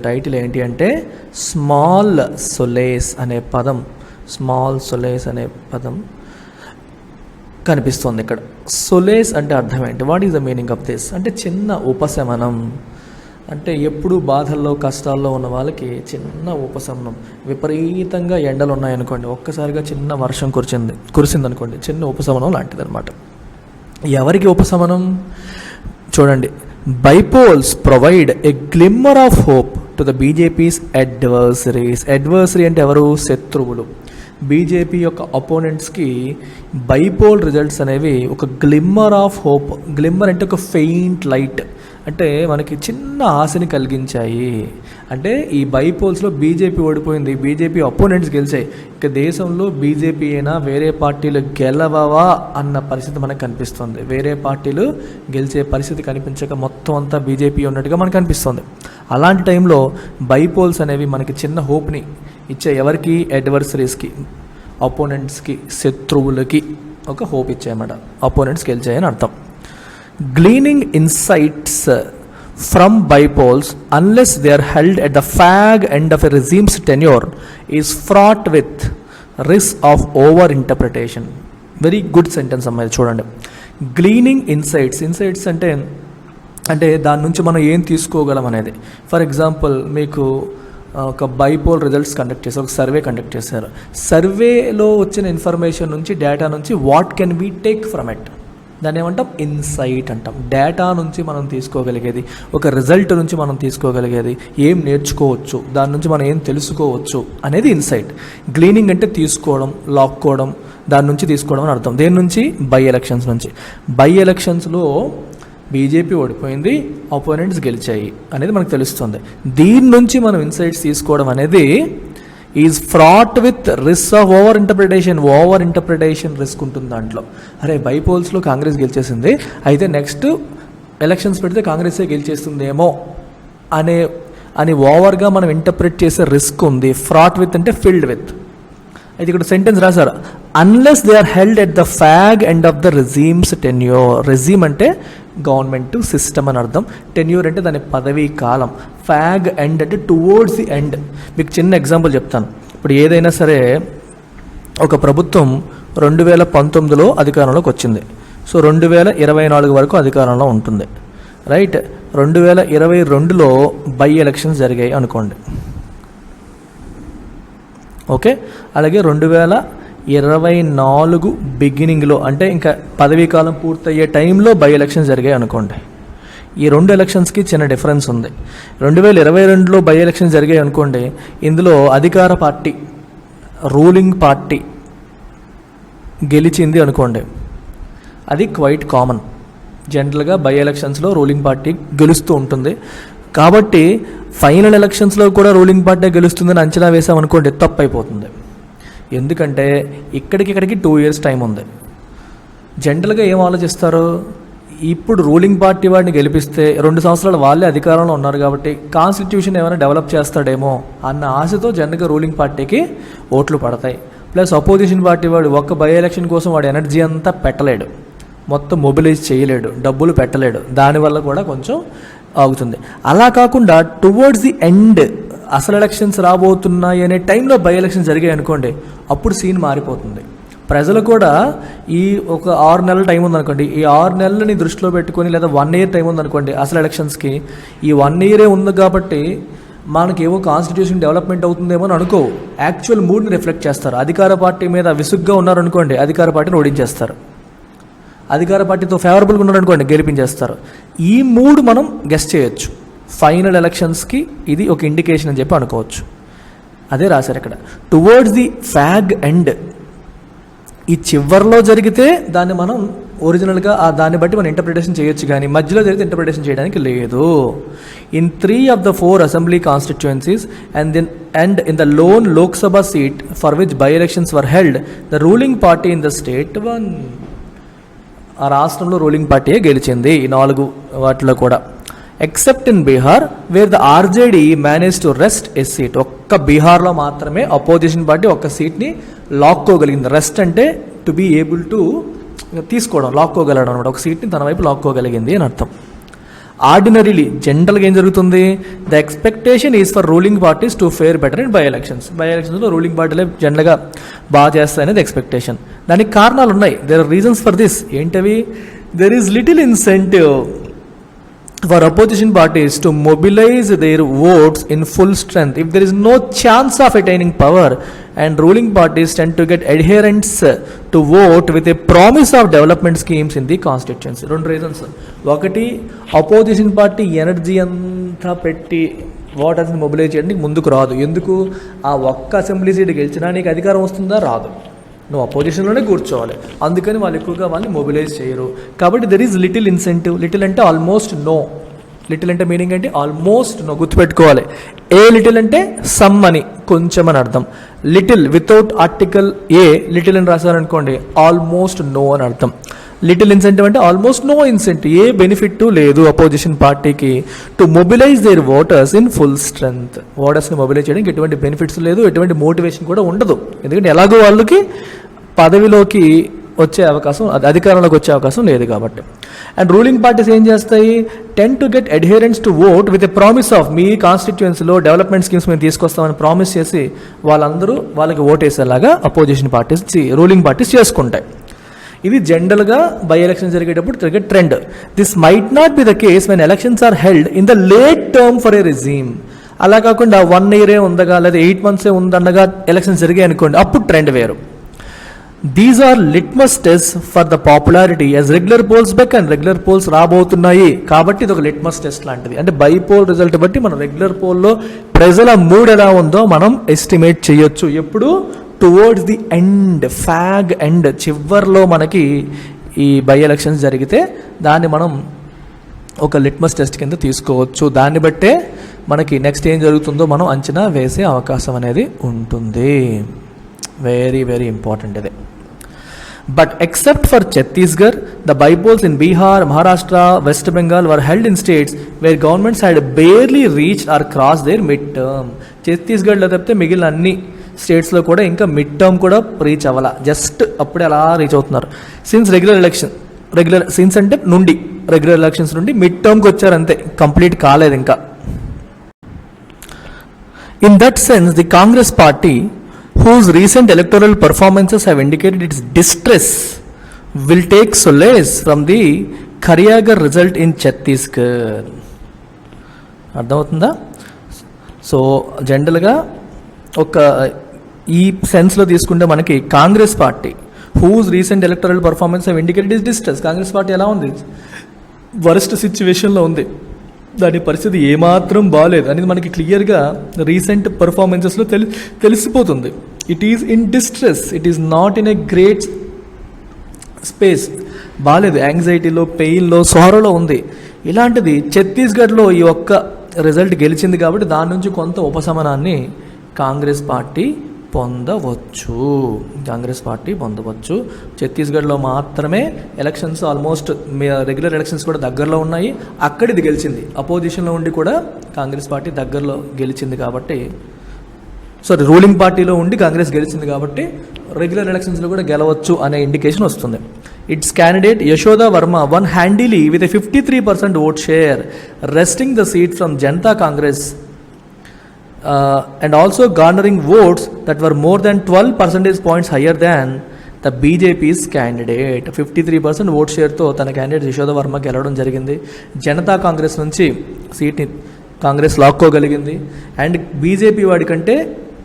Title ఏంటి అంటే small solace అనే పదం కనిపిస్తుంది ఇక్కడ. సొలేస్ అంటే అర్థం ఏంటి? What is the meaning of this? అంటే చిన్న ఉపశమనం. అంటే ఎప్పుడు బాధల్లో కష్టాల్లో ఉన్న వాళ్ళకి చిన్న ఉపశమనం. విపరీతంగా ఎండలు ఉన్నాయనుకోండి, ఒక్కసారిగా చిన్న వర్షం కురిసిందనుకోండి, చిన్న ఉపశమనం లాంటిది అనమాట. ఎవరికి ఉపశమనం? చూడండి, bypolls provide a గ్లిమ్మర్ of hope to the BJP's adversaries. Adversary అంటే ఎవరు? శత్రువులు. బీజేపీ యొక్క అపోనెంట్స్కి బైపోల్ రిజల్ట్స్ అనేవి ఒక గ్లిమ్మర్ ఆఫ్ హోప్. గ్లిమ్మర్ అంటే ఒక ఫెయింట్ లైట్, అంటే మనకి చిన్న ఆశని కలిగించాయి. అంటే ఈ బైపోల్స్లో బీజేపీ ఓడిపోయింది, బీజేపీ అపోనెంట్స్ గెలిచాయి, ఇక దేశంలో బీజేపీ అయినా వేరే పార్టీలు గెలవవా అన్న పరిస్థితి మనకు కనిపిస్తుంది. వేరే పార్టీలు గెలిచే పరిస్థితి కనిపించక మొత్తం అంతా బీజేపీ ఉన్నట్టుగా మనకు కనిపిస్తుంది. అలాంటి టైంలో బైపోల్స్ అనేవి మనకి చిన్న హోప్ని ఇచ్చే. ఎవరికి? అడ్వర్సరీస్కి, అపోనెంట్స్కి, శత్రువులకి ఒక హోప్ ఇచ్చాయన్నమాట. అపోనెంట్స్ గెలిచాయని అర్థం. Gleaning insights from bipoles, unless they are held at the fag end of a regime's tenure, is fraught with risk of over-interpretation. Very good sentence అమ్మాయి, చూడండి. Gleaning insights అంటే దాని నుంచి మనం ఏం తీసుకోగలం అనేది. ఫర్ ఎగ్జాంపుల్, మీకు ఒక బైపోల్ రిజల్ట్స్ కండక్ట్ చేశారు, ఒక సర్వే కండక్ట్ చేశారు. సర్వేలో వచ్చిన ఇన్ఫర్మేషన్ నుంచి, డేటా నుంచి what can we take from it, దాన్ని ఏమంటాం? ఇన్సైట్ అంటాం. డేటా నుంచి మనం తీసుకోగలిగేది, ఒక రిజల్ట్ నుంచి మనం తీసుకోగలిగేది, ఏం నేర్చుకోవచ్చు, దాని నుంచి మనం ఏం తెలుసుకోవచ్చు అనేది ఇన్సైట్. గ్లీనింగ్ అంటే తీసుకోవడం, లాక్కోవడం, దాని నుంచి తీసుకోవడం అని అర్థం. దేని నుంచి? బై ఎలక్షన్స్ నుంచి. బై ఎలక్షన్స్లో బీజేపీ ఓడిపోయింది, అపోనెంట్స్ గెలిచాయి అనేది మనకు తెలుస్తుంది. దీని నుంచి మనం ఇన్సైట్స్ తీసుకోవడం అనేది is fraught with risk of over interpretation risk ఉంటుంది దాంట్లో. అరే, బైపోల్స్లో కాంగ్రెస్ గెలిచేసింది, అయితే నెక్స్ట్ ఎలక్షన్స్ పెడితే కాంగ్రెసే గెలిచేస్తుందేమో అని ఓవర్గా మనం ఇంటర్ప్రిట్ చేసే రిస్క్ ఉంది. ఫ్రాట్ విత్ అంటే ఫిల్డ్ విత్. అయితే ఇక్కడ సెంటెన్స్ రాశారు, unless they are held at the fag end of the regime's tenure. Regime అంటే గవర్నమెంట్ సిస్టమ్ అని అర్థం. టెన్యూర్ అంటే దాని పదవీ కాలం. ఫ్యాగ్ ఎండ్ అంటే టువర్డ్స్ ది ఎండ్. మీకు చిన్న ఎగ్జాంపుల్ చెప్తాను. ఇప్పుడు ఏదైనా సరే ఒక ప్రభుత్వం 2019లో అధికారంలోకి వచ్చింది. సో 2024 వరకు అధికారంలో ఉంటుంది, రైట్? 2022లో బై ఎలక్షన్స్ జరిగాయి అనుకోండి, ఓకే. అలాగే 2024 బిగినింగ్లో, అంటే ఇంకా పదవీ కాలం పూర్తయ్యే టైంలో బై ఎలక్షన్స్ జరిగాయి అనుకోండి. ఈ రెండు ఎలక్షన్స్కి చిన్న డిఫరెన్స్ ఉంది. 2022లో బై ఎలక్షన్స్ జరిగాయి అనుకోండి, ఇందులో అధికార పార్టీ, రూలింగ్ పార్టీ గెలిచింది అనుకోండి. అది క్వైట్ కామన్. జనరల్గా బై ఎలక్షన్స్లో రూలింగ్ పార్టీ గెలుస్తూ ఉంటుంది. కాబట్టి ఫైనల్ ఎలక్షన్స్లో కూడా రూలింగ్ పార్టీ గెలుస్తుందని అంచనా వేసామనుకోండి, తప్పు అయిపోతుంది. ఎందుకంటే ఇక్కడికి 2 years టైం ఉంది. జనరల్గా ఏం ఆలోచిస్తారు? ఇప్పుడు రూలింగ్ పార్టీ వాడిని గెలిపిస్తే 2 సంవత్సరాలు వాళ్ళే అధికారంలో ఉన్నారు కాబట్టి కాన్స్టిట్యూషన్ ఏమైనా డెవలప్ చేస్తాడేమో అన్న ఆశతో జనరల్గా రూలింగ్ పార్టీకి ఓట్లు పడతాయి. ప్లస్ అపోజిషన్ పార్టీ వాడు ఒక్క బై ఎలక్షన్ కోసం వాడు ఎనర్జీ అంతా పెట్టలేడు, మొత్తం మొబిలైజ్ చేయలేడు, డబ్బులు పెట్టలేడు, దానివల్ల కూడా కొంచెం ఆగుతుంది. అలా కాకుండా టువర్డ్స్ ది ఎండ్, అసలు ఎలక్షన్స్ రాబోతున్నాయి అనే టైంలో బై ఎలక్షన్స్ జరిగాయి అనుకోండి, అప్పుడు సీన్ మారిపోతుంది. ప్రజలు కూడా ఈ ఒక 6 నెలల టైం ఉందనుకోండి, ఈ 6 నెలలని దృష్టిలో పెట్టుకొని, లేదా 1 year టైం ఉందనుకోండి అసలు ఎలక్షన్స్కి, ఈ 1 year ఉంది కాబట్టి మనకేమో కాన్స్టిట్యూషన్ డెవలప్మెంట్ అవుతుందేమో అని అనుకో, యాక్చువల్ మూడ్ని రిఫ్లెక్ట్ చేస్తారు. అధికార పార్టీ మీద విసుగ్గా ఉన్నారనుకోండి, అధికార పార్టీని ఓడించేస్తారు. అధికార పార్టీతో ఫేవరబుల్గా ఉన్నారనుకోండి, గెలిపించేస్తారు. ఈ మూడు మనం గెస్ చేయొచ్చు. ఫైనల్ ఎలక్షన్స్కి ఇది ఒక ఇండికేషన్ అని చెప్పి అనుకోవచ్చు. అదే రాశారు ఇక్కడ, టువర్డ్స్ ది ఫ్యాగ్ ఎండ్. ఈ చివరిలో జరిగితే దాన్ని మనం ఒరిజినల్గా దాన్ని బట్టి మనం ఇంటర్ప్రిటేషన్ చేయొచ్చు, కానీ మధ్యలో జరిగితే ఇంటర్ప్రిటేషన్ చేయడానికి లేదు. In 3 of the 4 assembly constituencies and in the loan Lok Sabha seat for which by elections were held, the ruling party in the state one. ఆ రాష్ట్రంలో రూలింగ్ పార్టీయే గెలిచింది ఈ 4 వాటిలో కూడా. Except in Bihar wear the RJD manage to rest a seat. ఒక్క బీహార్లో మాత్రమే అపోజిషన్ పార్టీ ఒక్క సీట్ని లాక్కోగలిగింది. రెస్ట్ అంటే టు బీ ఏబుల్ టు తీసుకోవడం, లాక్కోగలడం అనమాట. ఒక సీట్ని తన వైపు లాక్కోగలిగింది అని అర్థం. ఆర్డినరీలీ జనరల్గా ఏం జరుగుతుంది, the expectation is for ruling parties to fare better in by ఎలక్షన్స్లో రూలింగ్ పార్టీలే జనరల్గా బాగా చేస్తాయనేది ఎక్స్పెక్టేషన్. దానికి కారణాలు ఉన్నాయి, there are reasons for this. ఏంటవి? There is little incentive for opposition parties to mobilize their votes in full strength if there is no chance of attaining power, and ruling parties tend to get adherents to vote with a promise of development schemes in the constituency. రెండు reasons. ఒకటి, opposition party energy అంతా పెట్టి ఓటర్స్ని mobilise చేయడానికి ముందుకు రాదు. ఎందుకు? ఆ ఒక్క అసెంబ్లీ సీట్ గెలిచినా నీకు అధికారం వస్తుందా? రాదు. నువ్వు అపోజిషన్లోనే కూర్చోవాలి. అందుకని వాళ్ళు ఎక్కువగా వాళ్ళని మొబిలైజ్ చేయరు. కాబట్టి there is little incentive. Little అంటే ఆల్మోస్ట్ నో. లిటిల్ అంటే మీనింగ్ ఏంటి? Almost no. గుర్తుపెట్టుకోవాలి. ఏ లిటిల్ అంటే సమ్ అని, కొంచెం అని అర్థం. Little without article a little అని రాశారనుకోండి, ఆల్మోస్ట్ నో అని అర్థం. లిటిల్ ఇన్సెంటివ్ అంటే ఆల్మోస్ట్ నో ఇన్సెంటివ్, ఏ బెనిఫిట్ లేదు అపోజిషన్ పార్టీకి to mobilise their voters in full strength. ఓటర్స్ని మొబిలైజ్ చేయడానికి ఎటువంటి బెనిఫిట్స్ లేదు, ఎటువంటి మోటివేషన్ కూడా ఉండదు. ఎందుకంటే ఎలాగో వాళ్ళకి పదవిలోకి వచ్చే అవకాశం, అధికారంలోకి వచ్చే అవకాశం లేదు కాబట్టి. అండ్ రూలింగ్ పార్టీస్ ఏం చేస్తాయి? Tend to get adherence to vote with a promise of మీ కాన్స్టిట్యుయెన్సీలో డెవలప్మెంట్ స్కీమ్స్ మేము తీసుకొస్తామని ప్రామిస్ చేసి వాళ్ళందరూ వాళ్ళకి ఓటేసేలాగా అపోజిషన్ పార్టీస్, రూలింగ్ పార్టీస్ చేసుకుంటాయి. ఇది జనరల్గా బై ఎలక్షన్ జరిగేటప్పుడు జరిగే trend. This might not be the case when elections are held in the late term for a regime. అలా కాకుండా 1 year ఉందగా లేదా 8 months ఉందన్నగా ఎలక్షన్స్ జరిగాయి అనుకోండి, అప్పుడు ట్రెండ్ వేరు. These are litmus test for the popularity as regular polls beckon, and regular polls రాబోతున్నాయి కాబట్టి ఇది ఒక లిట్మస్ టెస్ట్ లాంటిది. అంటే బై పోల్ రిజల్ట్ బట్టి మనం రెగ్యులర్ పోల్లో ప్రజల మూడ్ ఎలా ఉందో మనం ఎస్టిమేట్ చేయొచ్చు. ఎప్పుడు? Towards the end, fag end, చివర్లో మనకి ఈ బై ఎలక్షన్స్ జరిగితే దాన్ని మనం ఒక లిట్మస్ టెస్ట్ కింద తీసుకోవచ్చు. దాన్ని బట్టే మనకి నెక్స్ట్ ఏం జరుగుతుందో మనం అంచనా వేసే అవకాశం అనేది ఉంటుంది. వెరీ వెరీ ఇంపార్టెంట్ ఇది. But except for Chhattisgarh, the bypolls in Bihar, Maharashtra, West Bengal were held in states where governments had barely reached or crossed their mid-term. ఛత్తీస్గఢ్లో తప్పితే మిగిలిన అన్ని స్టేట్స్లో కూడా ఇంకా మిడ్ టర్మ్ కూడా రీచ్ అవ్వాల, జస్ట్ అప్పుడే అలా రీచ్ అవుతున్నారు. సిన్స్ అంటే నుండి రెగ్యులర్ ఎలక్షన్స్ నుండి మిడ్ టర్మ్కి వచ్చారు అంతే, కంప్లీట్ కాలేదు ఇంకా. In that sense the Congress party, whose recent electoral performances have indicated its distress, will take solace from the Kariagar result in Chhattisgarh. అర్థమవుతుందా? సో జనరల్గా ఒక ఈ సెన్స్లో తీసుకుంటే మనకి Congress party whose recent electoral performance have indicated is distress. Congress party ఎలా ఉంది? Worst సిచ్యువేషన్లో ఉంది, దాని పరిస్థితి ఏమాత్రం బాగాలేదు అనేది మనకి క్లియర్గా రీసెంట్ పర్ఫార్మెన్సెస్లో తెలిసిపోతుంది. It is in distress, it is not in a great space. బాగాలేదు, యాంగ్జైటీలో, పెయిన్లో, సారోలో ఉంది. ఇలాంటిది ఛత్తీస్గఢ్లో ఈ ఒక్క రిజల్ట్ గెలిచింది కాబట్టి దాని నుంచి కొంత ఉపశమనాన్ని కాంగ్రెస్ పార్టీ పొందవచ్చు. ఛత్తీస్గఢ్లో మాత్రమే ఎలక్షన్స్ ఆల్మోస్ట్ రెగ్యులర్ ఎలక్షన్స్ కూడా దగ్గరలో ఉన్నాయి, అక్కడ ఇది గెలిచింది. అపోజిషన్లో ఉండి కూడా కాంగ్రెస్ పార్టీ దగ్గరలో గెలిచింది కాబట్టి, రూలింగ్ పార్టీలో ఉండి కాంగ్రెస్ గెలిచింది కాబట్టి రెగ్యులర్ ఎలక్షన్స్లో కూడా గెలవచ్చు అనే ఇండికేషన్ వస్తుంది. Its candidate Yashoda Varma won handily with a 53% vote share, wresting the seat from Janata Congress and also garnering votes that were more than 12 percentage points higher than the BJP's candidate. 53% vote షేర్తో తన క్యాండిడేట్ యశోద వర్మ గెలవడం జరిగింది. జనతా కాంగ్రెస్ నుంచి సీట్ని Congress లాక్కోగలిగింది. And BJP వాడి కంటే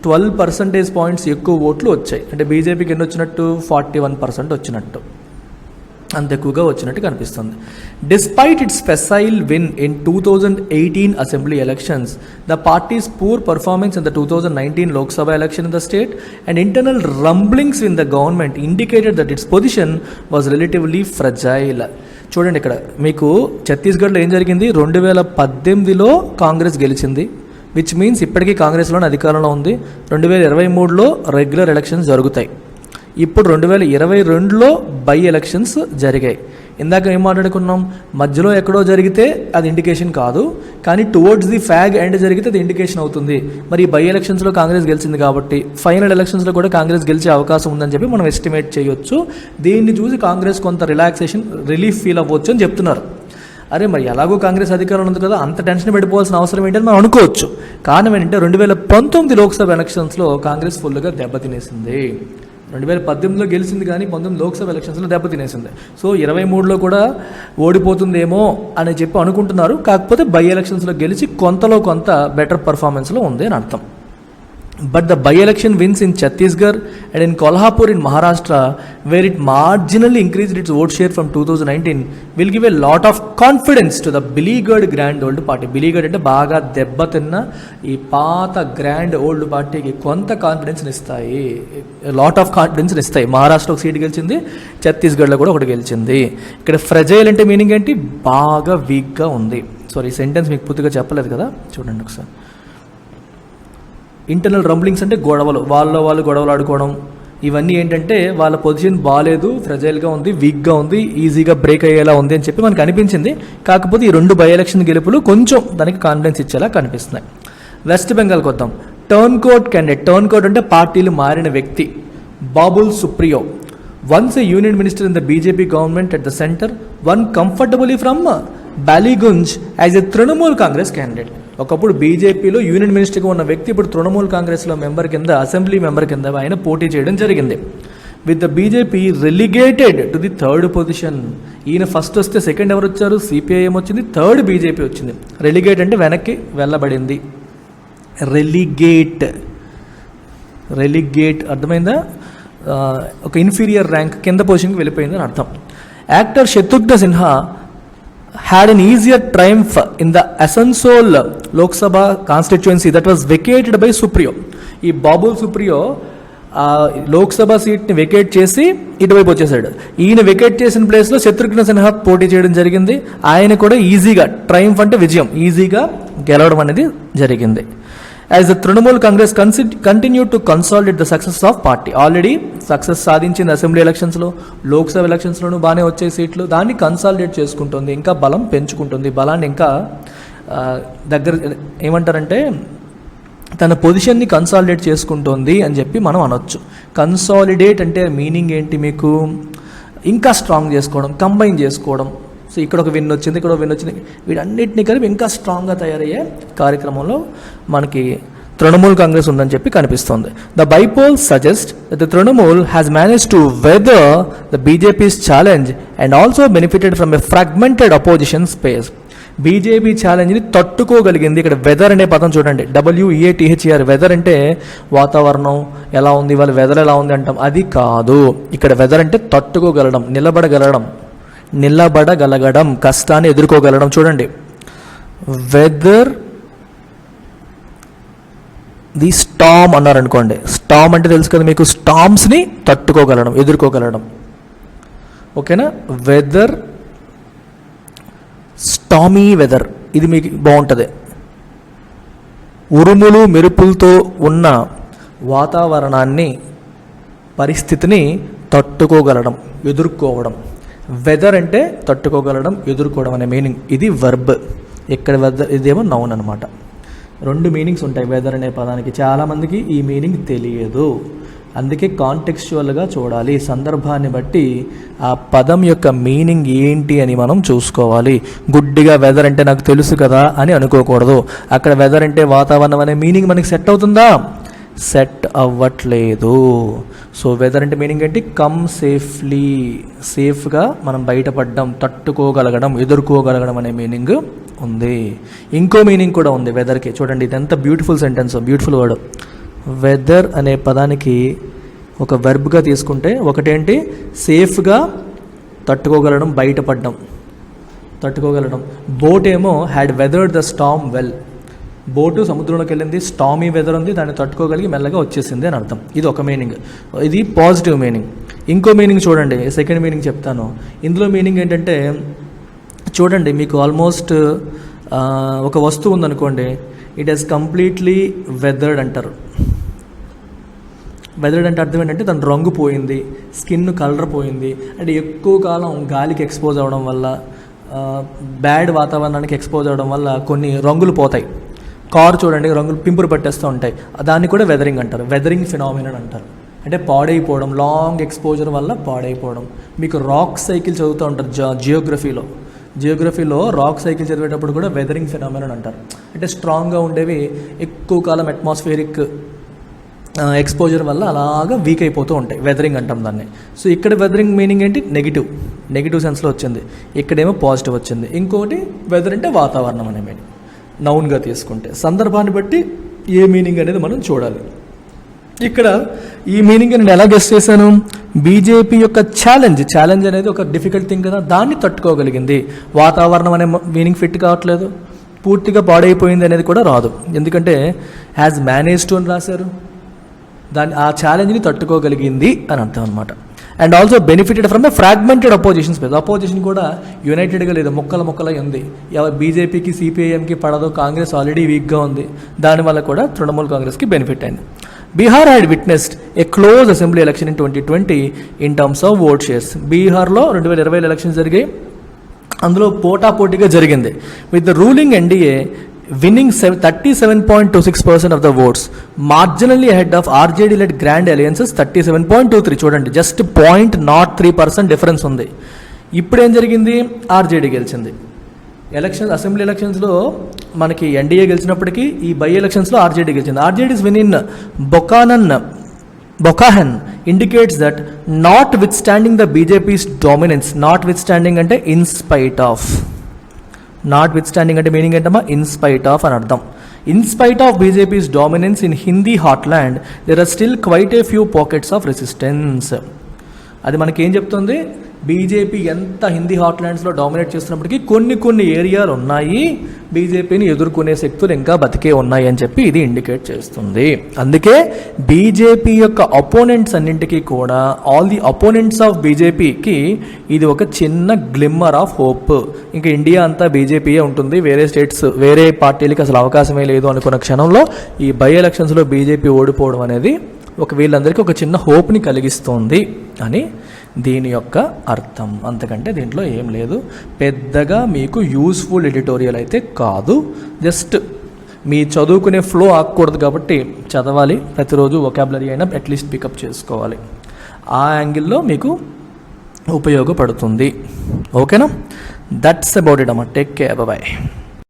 12 percentage points ఎక్కువ ఓట్లు వచ్చాయి. అంటే బీజేపీకి ఎన్ని వచ్చినట్టు? 41% వచ్చినట్టు, అంత ఎక్కువగా వచ్చినట్టు కనిపిస్తుంది. Despite its facile win in 2018 assembly elections, the party's poor performance in the 2019 Lok Sabha election in the state and internal rumblings in the government indicated that its position was relatively fragile. చూడండి ఇక్కడ మీకు ఛత్తీస్గఢ్లో ఏం జరిగింది? 2018లో కాంగ్రెస్ గెలిచింది, విచ్ మీన్స్ ఇప్పటికీ కాంగ్రెస్లోనే అధికారంలో ఉంది. 2023లో రెగ్యులర్ ఎలక్షన్స్ జరుగుతాయి. ఇప్పుడు 2022లో బై ఎలక్షన్స్ జరిగాయి. ఇందాక ఏం మాట్లాడుకున్నాం? మధ్యలో ఎక్కడో జరిగితే అది ఇండికేషన్ కాదు, కానీ టువర్డ్స్ ది ఫ్యాగ్ ఎండ్ జరిగితే అది ఇండికేషన్ అవుతుంది. మరి బై ఎలక్షన్స్లో కాంగ్రెస్ గెలిచింది కాబట్టి ఫైనల్ ఎలక్షన్స్లో కూడా కాంగ్రెస్ గెలిచే అవకాశం ఉందని చెప్పి మనం ఎస్టిమేట్ చేయొచ్చు. దీన్ని చూసి కాంగ్రెస్ కొంత రిలీఫ్ ఫీల్ అవ్వచ్చు అని చెప్తున్నారు. అరే మరి ఎలాగో కాంగ్రెస్ అధికారంలో ఉంది కదా, అంత టెన్షన్ పడిపోవాల్సిన అవసరం ఏంటని మనం అనుకోవచ్చు. కారణం ఏంటంటే 2019 లోక్సభ ఎలక్షన్స్లో కాంగ్రెస్ ఫుల్గా దెబ్బతినేసింది. 2018లో గెలిచింది కానీ 19 లోక్సభ ఎలక్షన్స్లో దెబ్బతినేసింది. సో 23లో కూడా ఓడిపోతుందేమో అని చెప్పి అనుకుంటున్నారు. కాకపోతే బై ఎలక్షన్స్లో గెలిచి కొంతలో కొంత బెటర్ పర్ఫార్మెన్స్లో ఉంది అని అర్థం. But the by-election wins in Chhattisgarh and in Kolhapur in Maharashtra, where it marginally increased its vote share from 2019, will give a lot of confidence to the beleaguered grand old party. Beleaguered అంటే బాగా దెబ్బతిన్న ఈ పాత grand old పార్టీకి కొంత కాన్ఫిడెన్స్ని ఇస్తాయి, lot of కాన్ఫిడెన్స్ని ఇస్తాయి. మహారాష్ట్ర ఒక సీట్ గెలిచింది, ఛత్తీస్గఢ్లో కూడా ఒకటి గెలిచింది. ఇక్కడ ఫ్రెజైల్ అంటే మీనింగ్ ఏంటి? బాగా వీక్గా ఉంది. సారీ, ఈ సెంటెన్స్ మీకు పూర్తిగా చెప్పలేదు కదా, చూడండి ఒకసారి. ఇంటర్నల్ రంబ్లింగ్స్ అంటే గొడవలు, వాళ్ళు గొడవలు ఆడుకోవడం, ఇవన్నీ ఏంటంటే వాళ్ళ పొజిషన్ బాగాలేదు, ఫ్రెజైల్గా ఉంది, వీక్గా ఉంది, ఈజీగా బ్రేక్ అయ్యేలా ఉంది అని చెప్పి మనకు అనిపించింది. కాకపోతే ఈ 2 బై ఎలక్షన్ గెలుపులు కొంచెం దానికి కాన్ఫిడెన్స్ ఇచ్చేలా కనిపిస్తున్నాయి. వెస్ట్ బెంగాల్కి వద్దాం. Turncoat candidate. Turncoat అంటే పార్టీలు మారిన వ్యక్తి. Babul Supriyo, once a union minister in the BJP government at the centre, won comfortably from Ballygunge as a Trinamool Congress candidate. ఒకప్పుడు బీజేపీలో యూనియన్ మినిస్టర్గా ఉన్న వ్యక్తి ఇప్పుడు తృణమూల్ కాంగ్రెస్లో మెంబర్ కింద, అసెంబ్లీ మెంబర్ కింద ఆయన పోటీ చేయడం జరిగింది. With the BJP relegated to the 3rd position. ఈయన ఫస్ట్ వస్తే సెకండ్ ఎవరు వచ్చారు? సిపిఐఎం వచ్చింది, 3rd బీజేపీ వచ్చింది. రెలిగేట్ అంటే వెనక్కి వెళ్ళబడింది. రెలిగేట్ అర్థమైందా? ఒక ఇన్ఫీరియర్ ర్యాంక్ కింద పొజిషన్కి వెళ్ళిపోయింది అని అర్థం. Actor Shatrughna Sinha had an easier triumph in the Asansol Lok Sabha constituency that was vacated by Supriyo. ఈ బాబుల్ సుప్రియో లోక్సభ సీట్ని వెకేట్ చేసి ఇటువైపు వచ్చేసాడు. ఈయన వెకేట్ చేసిన ప్లేస్లో శత్రుఘ్న సిన్హా పోటీ చేయడం జరిగింది. ఆయన కూడా ఈజీగా, ట్రయంఫ్ అంటే విజయం, ఈజీగా గెలవడం అనేది జరిగింది. As the Trinamool Congress continue to consolidate the success of party. Already success సాధించింది అసెంబ్లీ ఎలక్షన్స్లో, లోక్సభ ఎలక్షన్స్లోనూ బాగానే వచ్చే సీట్లు, దాన్ని కన్సాలిడేట్ చేసుకుంటుంది, ఇంకా బలం పెంచుకుంటుంది, బలాన్ని ఇంకా దగ్గర ఏమంటారంటే తన పొజిషన్ని కన్సాలిడేట్ చేసుకుంటుంది అని చెప్పి మనం అనొచ్చు. కన్సాలిడేట్ అంటే మీనింగ్ ఏంటి మీకు? ఇంకా స్ట్రాంగ్ చేసుకోవడం, కంబైన్ చేసుకోవడం. సో ఇక్కడ ఒక విన్ వచ్చింది, ఇక్కడ ఒక విన్ వచ్చింది, వీటన్నిటిని కలిపి ఇంకా స్ట్రాంగ్గా తయారయ్యే కార్యక్రమంలో మనకి తృణమూల్ కాంగ్రెస్ ఉందని చెప్పి కనిపిస్తోంది. The bypoll suggest that the Trinamool has manage to weather the BJP's challenge and also benefited from a fragmented opposition space. BJP ఛాలెంజ్ని తట్టుకోగలిగింది. ఇక్కడ వెదర్ అనే పదం చూడండి, WEATHER. వెదర్ అంటే వాతావరణం ఎలా ఉంది, వాళ్ళ వెదర్ ఎలా ఉంది అంటాం, అది కాదు. ఇక్కడ వెదర్ అంటే తట్టుకోగలడం, నిలబడగలగడం, కష్టాన్ని ఎదుర్కోగలడం. చూడండి, వెదర్ ది స్టామ్ అన్నారనుకోండి, స్టామ్ అంటే తెలుసు కదా మీకు, స్టామ్స్ని తట్టుకోగలడం, ఎదుర్కోగలడం. ఓకేనా? వెదర్, స్టామీ వెదర్, ఇది మీకు బాగుంటుంది. ఉరుములు మెరుపులతో ఉన్న వాతావరణాన్ని, పరిస్థితిని తట్టుకోగలడం, ఎదుర్కోవడం. వెదర్ అంటే తట్టుకోగలడం, ఎదుర్కోవడం అనే మీనింగ్. ఇది వర్బ్. ఇక్కడ వెదర్ ఇదేమో నౌన్ అనమాట. 2 మీనింగ్స్ ఉంటాయి వెదర్ అనే పదానికి. చాలామందికి ఈ మీనింగ్ తెలియదు, అందుకే కాంటెక్స్చువల్గా చూడాలి. సందర్భాన్ని బట్టి ఆ పదం యొక్క మీనింగ్ ఏంటి అని మనం చూసుకోవాలి. గుడ్డిగా వెదర్ అంటే నాకు తెలుసు కదా అని అనుకోకూడదు. అక్కడ వెదర్ అంటే వాతావరణం అనే మీనింగ్ మనకి సెట్ అవుతుందా? సెట్ అవ్వట్లేదు. సో వెదర్ అంటే మీనింగ్ ఏంటి? కమ్ సేఫ్లీ, సేఫ్గా మనం బయటపడడం, తట్టుకోగలగడం, ఎదుర్కోగలగడం అనే మీనింగ్ ఉంది. ఇంకో మీనింగ్ కూడా ఉంది వెదర్కి. చూడండి, ఇది ఎంత beautiful sentence, beautiful word. Weather అనే పదానికి ఒక వెర్బ్గా తీసుకుంటే ఒకటేంటి? సేఫ్గా తట్టుకోగలడం, బయటపడడం, తట్టుకోగలడం. బోట్ ఏమో had weathered the storm well. Boat సముద్రంలోకి వెళ్ళింది, స్టామీ వెదర్ ఉంది, దాన్ని తట్టుకోగలిగి మెల్లగా వచ్చేసింది అని అర్థం. ఇది ఒక మీనింగ్, ఇది పాజిటివ్ మీనింగ్. ఇంకో మీనింగ్ చూడండి, సెకండ్ మీనింగ్ చెప్తాను. ఇందులో మీనింగ్ ఏంటంటే చూడండి, మీకు ఆల్మోస్ట్ ఒక వస్తువు ఉందనుకోండి, ఇట్ హెస్ కంప్లీట్లీ వెదర్డ్ అంటారు. వెదర్డ్ అంటే అర్థం ఏంటంటే దాని రంగు పోయింది, స్కిన్ కలర్ పోయింది. అంటే ఎక్కువ కాలం గాలికి ఎక్స్పోజ్ అవ్వడం వల్ల, బ్యాడ్ వాతావరణానికి ఎక్స్పోజ్ అవ్వడం వల్ల కొన్ని రంగులు పోతాయి. కారు చూడండి, రంగులు పింపురు పట్టేస్తూ ఉంటాయి, దాన్ని కూడా వెదరింగ్ అంటారు, వెదరింగ్ ఫినామినన్ అంటారు. అంటే పాడైపోవడం, లాంగ్ ఎక్స్పోజర్ వల్ల పాడైపోవడం. మీకు రాక్ సైకిల్ చదువుతూ ఉంటారు జియోగ్రఫీలో. జియోగ్రఫీలో రాక్ సైకిల్ చదివేటప్పుడు కూడా వెదరింగ్ ఫెనామినన్ అంటారు. అంటే స్ట్రాంగ్గా ఉండేవి ఎక్కువ కాలం అట్మాస్ఫియరిక్ ఎక్స్పోజర్ వల్ల అలాగా వీక్ అయిపోతూ ఉంటాయి, వెదరింగ్ అంటాం దాన్ని. సో ఇక్కడ వెదరింగ్ మీనింగ్ ఏంటి? నెగిటివ్ సెన్స్లో వచ్చింది, ఇక్కడేమో పాజిటివ్ వచ్చింది. ఇంకోటి వెదర్ అంటే వాతావరణం అనే మీనింగ్. నౌన్గా తీసుకుంటే సందర్భాన్ని బట్టి ఏ మీనింగ్ అనేది మనం చూడాలి. ఇక్కడ ఈ మీనింగ్ నేను ఎలా గెస్ చేశాను? బీజేపీ యొక్క ఛాలెంజ్ అనేది ఒక డిఫికల్ట్ థింగ్ కదా, దాన్ని తట్టుకోగలిగింది. వాతావరణం అనే మీనింగ్ ఫిట్ కావట్లేదు, పూర్తిగా పాడైపోయింది అనేది కూడా రాదు, ఎందుకంటే హ్యాజ్ మేనేజ్డ్ అని రాశారు. ఆ ఛాలెంజ్ని తట్టుకోగలిగింది అని అర్థం అనమాట. And also benefited from a fragmented opposition space. Opposition కూడా యునైటెడ్గా లేదు, ముక్కల ఉంది. బీజేపీకి సిపిఐఎంకి పడదు, కాంగ్రెస్ ఆల్రెడీ వీక్గా ఉంది, దానివల్ల కూడా తృణమూల్ కాంగ్రెస్కి బెనిఫిట్ అయింది. Bihar had witnessed A close assembly election in 2020 in terms of vote shares. బీహార్లో 2020 ఎలక్షన్స్ జరిగాయి, అందులో పోటాపోటీగా జరిగింది. With the ruling NDA winning 37.26% of the votes, marginally ahead of RJD-led Grand Alliance's 37.23. చూడండి, జస్ట్ 0.03% డిఫరెన్స్ ఉంది. ఇప్పుడు ఏం జరిగింది? ఆర్జేడీ గెలిచింది. అసెంబ్లీ ఎలక్షన్స్లో మనకి ఎన్డీఏ గెలిచినప్పటికీ ఈ బై ఎలక్షన్స్లో ఆర్జేడీ గెలిచింది. RJD's win in Bokhahan indicates that notwithstanding the BJP's dominance, notwithstanding అంటే in spite of, notwithstanding అంటే మీనింగ్ ఏంటమ్మా? in spite of అని అర్థం. In spite of BJP's dominance in Hindi heartland, there are still quite a few pockets of resistance. అది మనకేం చెప్తుంది? BJP ఎంత Hindi హాట్లాండ్స్లో dominate చేస్తున్నప్పటికీ కొన్ని ఏరియాలు ఉన్నాయి, బీజేపీని ఎదుర్కొనే శక్తులు ఇంకా బతికే ఉన్నాయి అని చెప్పి ఇది ఇండికేట్ చేస్తుంది. అందుకే బీజేపీ యొక్క అపోనెంట్స్ అన్నింటికీ కూడా, ఆల్ ది అపోనెంట్స్ ఆఫ్ బీజేపీకి ఇది ఒక చిన్న గ్లిమ్మర్ ఆఫ్ హోప్. ఇంకా ఇండియా అంతా బీజేపీయే ఉంటుంది, వేరే స్టేట్స్ వేరే పార్టీలకి అసలు అవకాశమే లేదు అనుకున్న క్షణంలో ఈ బై ఎలక్షన్స్లో బీజేపీ ఓడిపోవడం అనేది వీళ్ళందరికీ ఒక చిన్న హోప్ని కలిగిస్తోంది అని దీని యొక్క అర్థం. అంతకంటే దీంట్లో ఏం లేదు, పెద్దగా మీకు యూస్ఫుల్ ఎడిటోరియల్ అయితే కాదు. జస్ట్ మీ చదువుకునే ఫ్లో ఆగకూడదు కాబట్టి చదవాలి, ప్రతిరోజు వొకాబులరీ అయినా అట్లీస్ట్ పికప్ చేసుకోవాలి. ఆ యాంగిల్లో మీకు ఉపయోగపడుతుంది. ఓకేనా? దట్స్ అబౌట్ ఇట్ అమ్మా. Take care, bye.